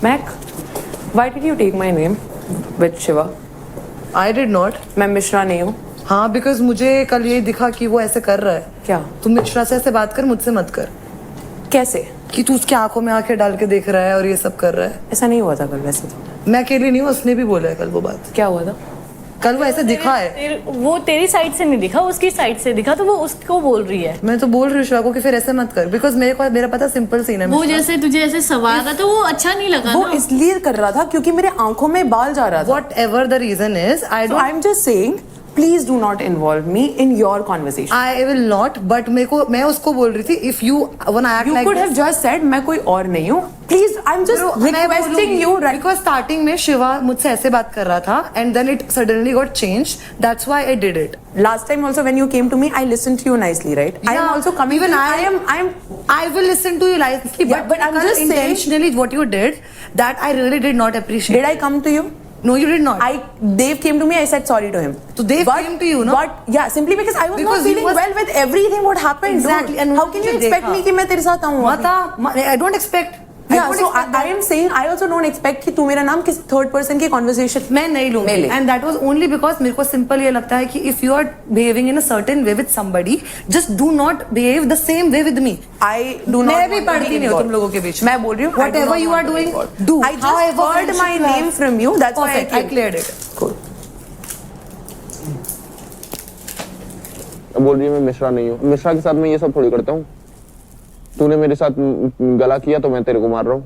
Mac, why did you take my name with Shiva? I did not. मैं मिश्रा नहीं हूँ. हाँ, because मुझे कल ये दिखा कि वो ऐसे कर रहा है. क्या? तुम मिश्रा से ऐसे बात कर, मुझसे मत कर. कैसे? कि तू उसकी आंखों में आंखें डाल के देख रहा है और ये सब कर रहा है. ऐसा नहीं हुआ था कल वैसे तो. मैं अकेली नहीं हूँ, उसने भी बोला है कल वो बात. क्या हुआ था? कल वो ऐसे दिखा है. वो तेरी साइड से नहीं दिखा, उसकी साइड से दिखा, तो वो उसको बोल रही है. मैं तो बोल रही हूँ शिवा को कि फिर ऐसे मत कर, बिकॉज मेरा पता सिंपल सीन है. वो जैसे तुझे ऐसे सवाल था तो वो अच्छा नहीं लगा. वो इसलिए कर रहा था क्योंकि मेरे आंखों में बाल जा रहा था. Whatever the reason is, I'm just saying, please do not involve me in your conversation. I will not, but मैं उसको बोल रही थी, if you wanna act like you could have just said मैं कोई और नहीं हूँ. Please, I'm just requesting you. Because starting में शिवा मुझसे ऐसे बात कर रहा था, and then it suddenly got changed. That's why I did it. Last time also when you came to me, I listened to you nicely, right? Yeah, I am also coming. Even I will listen to you nicely, yeah, but I'm just intentionally what you did, that I really did not appreciate. Did I come to you? No, you did not. Dave came to me. I said sorry to him. So Dave came to you, no? But yeah, simply because I was not feeling well with everything what happened. Exactly. Dude. And how can you expect me कि मैं तेरे साथ आऊँ? I don't expect. Yeah, so I am saying I also don't expect कि तू मेरा नाम किसी third person के conversation मैं नहीं लूँगी. And that was only because मेरे को simple ये लगता है कि if you are behaving in a certain way with somebody, just do not behave the same way with me. I do not. मैं भी पढ़ती नहीं हूँ तुम लोगों के बीच. मैं बोल रही हूँ. Whatever you are doing, do. I just heard my name from you. That's why I cleared it. Cool. बोल रही है मैं मिश्रा नहीं हूँ. मिश्रा के साथ मैं ये सब थोड़ी करता हूँ. तूने मेरे साथ गला किया तो मैं तेरे को मार रहा हूँ.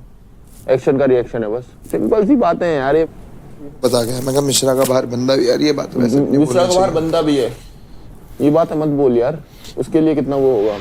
एक्शन का रिएक्शन है बस. सिंपल सी बातें हैं यार. ये बता गया मैं कहा मिश्रा का बाहर बंदा भी यार. ये बात वैसे मिश्रा का बाहर बंदा भी है. ये बात मत बोल यार. उसके लिए कितना वो होगा.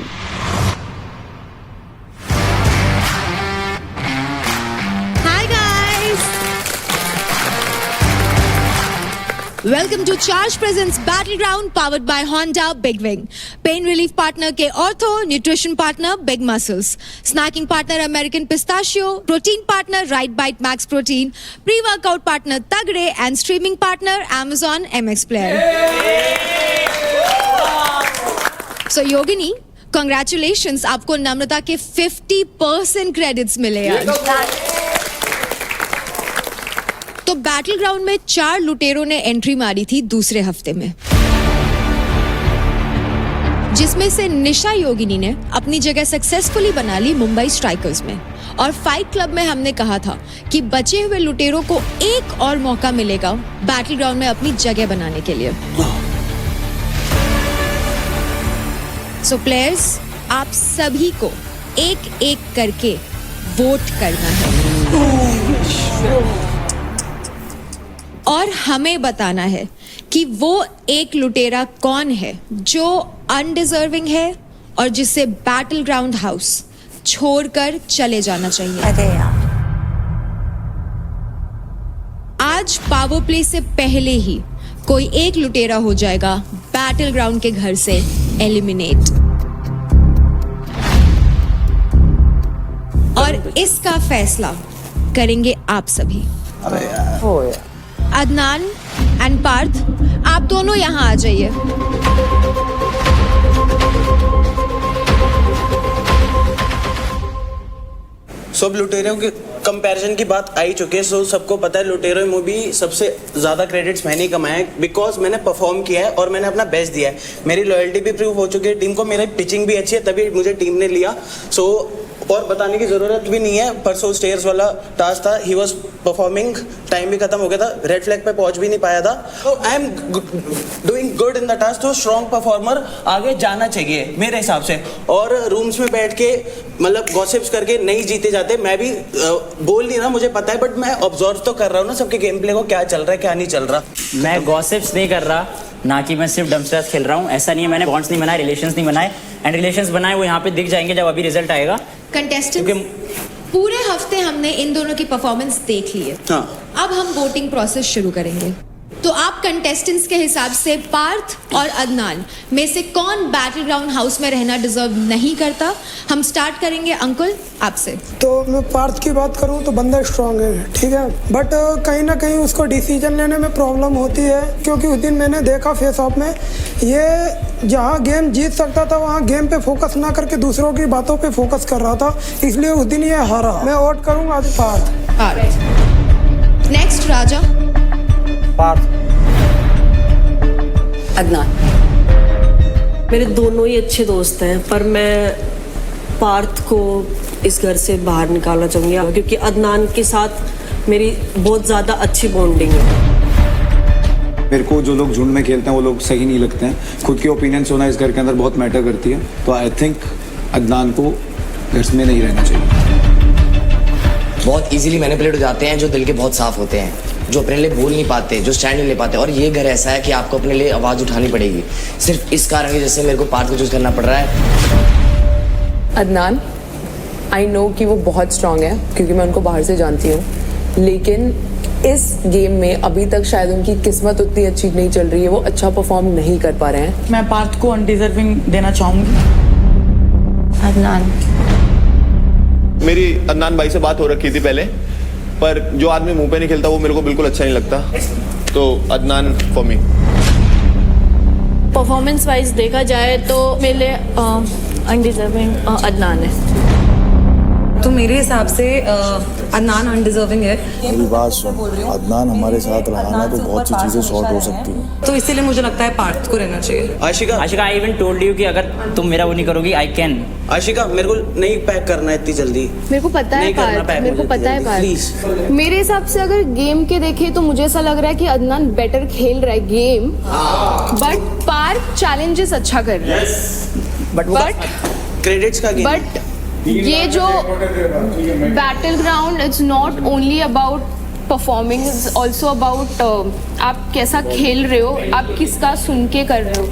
Welcome to Charge Presents Battleground powered by Honda Big Wing. Pain relief partner के Ortho, nutrition partner Big Muscles, snacking partner American Pistachio, protein partner Right Bite Max Protein, pre-workout partner Tagre and streaming partner Amazon MX Player. So Yogini, congratulations, आपको नम्रता के 50% credits मिले यार. तो battle ground में 4 लुटेरों ने entry मारी थी दूसरे हफ्ते में, जिसमें से निशा योगिनी ने अपनी जगह सक्सेसफुली बना ली मुंबई स्ट्राइकर्स में. और फाइट क्लब में हमने कहा था कि बचे हुए लुटेरों को एक और मौका मिलेगा बैटल ग्राउंड में अपनी जगह बनाने के लिए. सो प्लेयर्स, आप सभी को एक एक करके वोट करना है और हमें बताना है कि वो एक लुटेरा कौन है जो अनडिजर्विंग है और जिसे बैटल ग्राउंड हाउस छोड़कर चले जाना चाहिए. आज पावर प्ले से पहले ही कोई एक लुटेरा हो जाएगा बैटल ग्राउंड के घर से एलिमिनेट. और इसका फैसला करेंगे आप सभी. अदनान एंड पार्थ, आप दोनों यहाँ आ जाइए. सब लुटेरों के कंपैरिजन की बात आई चुकी है. सो सबको पता है लुटेरों में भी सबसे ज़्यादा क्रेडिट्स मैंने कमाए हैं बिकॉज मैंने परफॉर्म किया है और मैंने अपना बेस्ट दिया है. मेरी लॉयल्टी भी प्रूव हो चुकी है टीम को. मेरी पिचिंग भी अच्छी है तभी मुझे टीम ने लिया. सो और बताने की ज़रूरत भी नहीं है. परसों स्टेयर्स वाला टास्क था. He was performing. टाइम भी खत्म हो गया था. रेड फ्लैग पे पहुंच भी नहीं पाया था. तो I am doing good in the task. तो स्ट्रॉन्ग परफॉर्मर आगे जाना चाहिए मेरे हिसाब से. और रूम्स में बैठ के मतलब गॉसिप्स करके नहीं जीते जाते. मैं भी बोल नहीं रहा, मुझे पता है, बट मैं ऑब्जर्व तो कर रहा हूँ ना सबके गेम प्ले को, क्या चल रहा है क्या नहीं चल रहा. मैं गॉसिप्स नहीं कर रहा, ना कि मैं सिर्फ डम्पस्टर्स खेल रहा हूँ. ऐसा नहीं है. मैंने बॉन्ड्स नहीं बनाए, रिलेशंस नहीं बनाए. एंड रिलेशंस बनाए वो यहाँ पे दिख जाएंगे जब अभी रिजल्ट आएगा. कंटेस्टेंट्स, पूरे हफ्ते हमने इन दोनों की परफॉर्मेंस देख ली है. हाँ. अब हम वोटिंग प्रोसेस शुरू करेंगे. तो आप कंटेस्टेंट्स के हिसाब से पार्थ और अदनान में से कौन बैटल ग्राउंड हाउस में रहना डिजर्व नहीं करता? हम स्टार्ट करेंगे अंकुल आपसे। तो मैं पार्थ की बात करूं तो बंदा स्ट्रांग है, ठीक है, बट कहीं ना कहीं उसको डिसीजन लेने में प्रॉब्लम होती है, क्योंकि उस दिन मैंने देखा फेस ऑफ में ये जहां गेम जीत सकता था वहां गेम पे फोकस ना करके दूसरों की बातों पे फोकस कर रहा था, इसलिए उस दिन ये हारा। मैं वोट करूंगा आज पार्थ। नेक्स्ट राजा। अदनान। मेरे दोनों ही अच्छे दोस्त हैं, पर मैं पार्थ को इस घर से बाहर निकालना चाहूँगी, क्योंकि अदनान के साथ मेरी बहुत ज़्यादा अच्छी बॉन्डिंग है। मेरे को जो लोग झुंड में खेलते हैं वो लोग सही नहीं लगते हैं। खुद की ओपिनियंस होना इस घर के अंदर बहुत मैटर करती है, तो आई थिंक अदनान को घर में नहीं रहना चाहिए। बहुत इजीली मैनिपुलेट हो जाते हैं जो दिल के बहुत साफ होते हैं, जो अपने लिए बोल नहीं पाते, जो स्टैंड नहीं ले पाते। और ये घर ऐसा है कि आपको अपने लिए आवाज़ उठानी पड़ेगी, सिर्फ इस कारण की जैसे मेरे को पार्थ को चूज करना पड़ रहा है। अदनान, आई नो कि वो बहुत स्ट्रांग है क्योंकि मैं उनको बाहर से जानती हूँ, लेकिन इस गेम में अभी तक शायद उनकी किस्मत उतनी अच्छी नहीं चल रही है, वो अच्छा परफॉर्म नहीं कर पा रहे हैं। मैं पार्थ को अनडिजर्विंग देना चाहूँगी। अदनान। मेरी अदनान भाई से बात हो रखी थी पहले, पर जो आदमी मुंह पे नहीं खेलता वो मेरे को बिल्कुल अच्छा नहीं लगता, तो Adnan for me. Performance wise देखा जाए तो मेरे लिए अनडिजर्विंग अदनान है। तो मेरे हिसाब से अदनान अनडिजर्विंग है। मेरी बात सुन, अदनान हमारे साथ रहा ना तो बहुत सी चीजें सॉर्ट हो सकती हैं, तो इसीलिए मुझे लगता है पार्थ को रहना चाहिए। Ashika, I even told you कि अगर तुम मेरा वो नहीं करोगी आई कैन। आशिका, मेरे को नहीं पैक करना इतनी जल्दी। मेरे को पता है पार्थ, मेरे को पता है पार्थ। मेरे हिसाब से अगर गेम के देखें तो मुझे ऐसा लग रहा है कि अदनान बेटर खेल रहा है गेम, बट पार्थ चैलेंजेस अच्छा कर रहा है। बट क्रेडिट्स का गेम। बट ये जो battle ground it's not only about performing, it's also about आप कैसा खेल रहे हो, आप किसका सुन के कर रहे हो।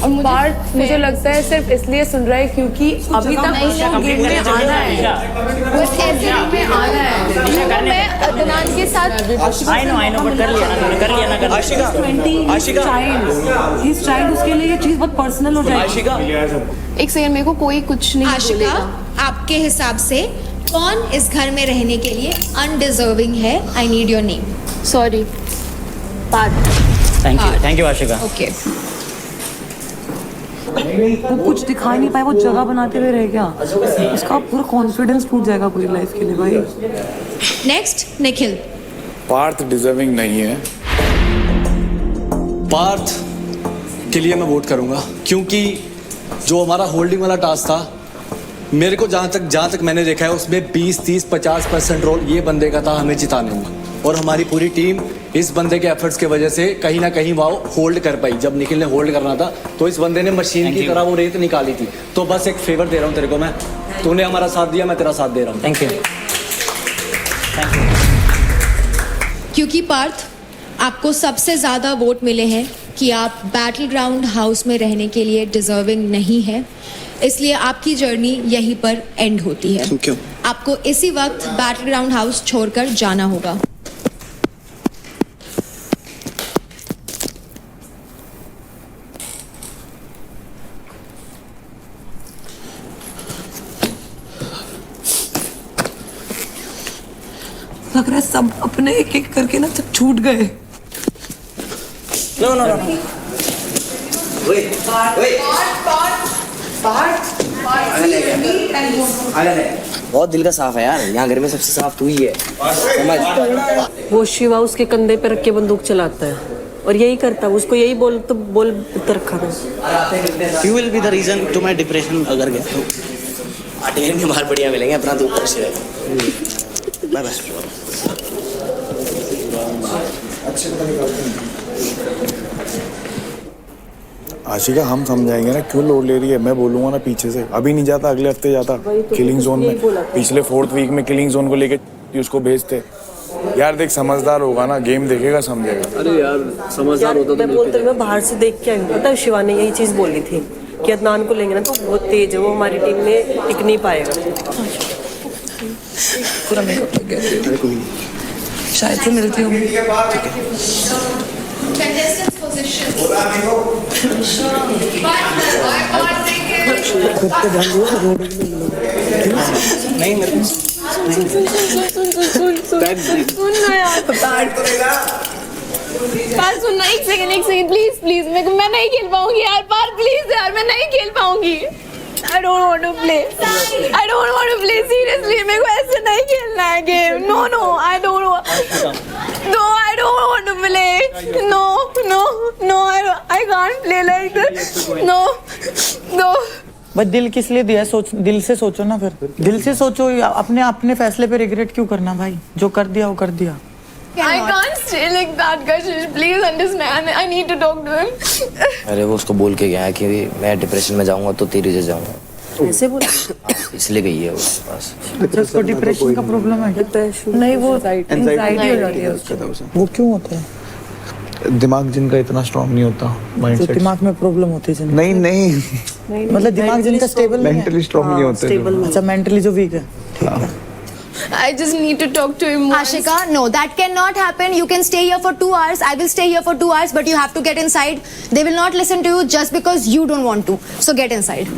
और मुझे लगता है सिर्फ इसलिए सुन रहा है क्योंकि अभी तक उसको गेम में आना है, बस ऐसे में आना है। मैं अदनान के साथ आई नो बट कर लिया ना तुमने, कर लिया ना। आशिका, आशिका, He's child, उसके लिए ये चीज बहुत पर्सनल हो जाएगी। आशिका, एक सेकंड, मेरे को कोई कुछ नहीं आशिका, बोलेगा। आपके हिसाब से कौन इस घर में रहने के लिए अनडिजर्विंग है? I need your name. Sorry, Parth. Thank you Ashika. Okay. वो कुछ दिखा नहीं पाए, वो जगह बनाते हुए रह गया, उसका पूरा कॉन्फिडेंस टूट जाएगा पूरी लाइफ के लिए भाई। नेक्स्ट निखिल। पार्थ डिजर्विंग नहीं है। पार्थ के लिए मैं वोट करूंगा, क्योंकि जो हमारा होल्डिंग वाला टास्क था, मेरे को जहाँ तक मैंने देखा है उसमें 20, 30, 50% रोल ये बंदे का था हमें जिताने में, और हमारी पूरी टीम इस बंदे के एफर्ट्स की वजह से कहीं ना कहीं वो होल्ड कर पाई। जब निखिल ने होल्ड करना था तो इस बंदे ने मशीन की तरह वो रेत निकाली थी। तो बस एक फेवर दे रहा हूँ तेरे को मैं, तूने हमारा साथ दिया, मैं तेरा साथ दे रहा हूँ। Thank you. क्योंकि पार्थ आपको सबसे ज्यादा वोट मिले हैं कि आप बैटल ग्राउंड हाउस में रहने के लिए डिजर्विंग नहीं है, इसलिए आपकी जर्नी यहीं पर एंड होती है। क्यों? आपको इसी वक्त बैटल ग्राउंड हाउस छोड़कर जाना होगा। लग रहा है सब अपने एक एक करके ना सब छूट गए। नो नो नो, बहुत दिल का साफ है यार, यहाँ घर में सबसे साफ तू ही है, समझ। वो शिवा उसके कंधे पे रख के बंदूक चलाता है और यही करता है, उसको यही बोल रखा था। You will be the reason to my depression. अगर गया तो आर्टिकल में बाहर बढ़िया मिलेंगे, अपना तो ऊपर से बाय बाय। आशिका हम समझाएंगे ना क्यों लोड ले रही है। मैं बोलूंगा ना पीछे से, अभी नहीं जाता अगले हफ्ते जाता किलिंग जोन में। पिछले 4th वीक में किलिंग जोन को लेके उसको भेजते। यार देख, समझदार होगा ना, गेम देखेगा, समझेगा। अरे यार समझदार होता मैं बोलते मैं बाहर से देख के आई हूँ। पता है शिवा ने यही चीज बोली थी कि अदनान को लेंगे ना तो बहुत तेज है, वो हमारी टीम में टिक नहीं पाएगा। पूरा मेकअप लग गया, शायद से मिलती हूँ। Contestants position. नहीं मेरे सुनना यार पार सुनना एक सेकंड प्लीज प्लीज मैं नहीं खेल पाऊंगी यार पार प्लीज यार मैं नहीं खेल पाऊंगी I don't want to play. I don't want to play seriously. मेरे को ऐसे नहीं खेलना है game. No, I don't want. No, I don't want to play. No, I can't play like that. No. बस दिल किस लिए दिया है? दिल से सोचो ना फिर. दिल से सोचो. अपने फैसले पे रिग्रेट क्यों करना भाई? जो कर दिया वो कर दिया. I can't stay like that, Kashish. Please understand. I need to talk to him. अरे वो उसको बोल के गया है कि मैं डिप्रेशन में जाऊंगा तो तेरी से जाऊंगा. ऐसे बोला? इसलिए गई है उसके पास. अच्छा उसको डिप्रेशन का प्रॉब्लम है क्या? नहीं वो एंजाइटी हो जाती है उसको. वो क्यों होता है? दिमाग जिनका इतना स्ट्रांग नहीं होता, माइंडसेट. दिमाग में प्रॉब्लम होती है. नहीं मतलब दिमाग जिनका स्टेबल नहीं है, मेंटली स्ट्रांग नहीं होते. अच्छा मेंटली जो वीक है. ठीक है. I just need to talk to him once. Ashika, no, that cannot happen. You can stay here for 2 hours. I will stay here for 2 hours, but you have to get inside. They will not listen to you just because you don't want to. So get inside.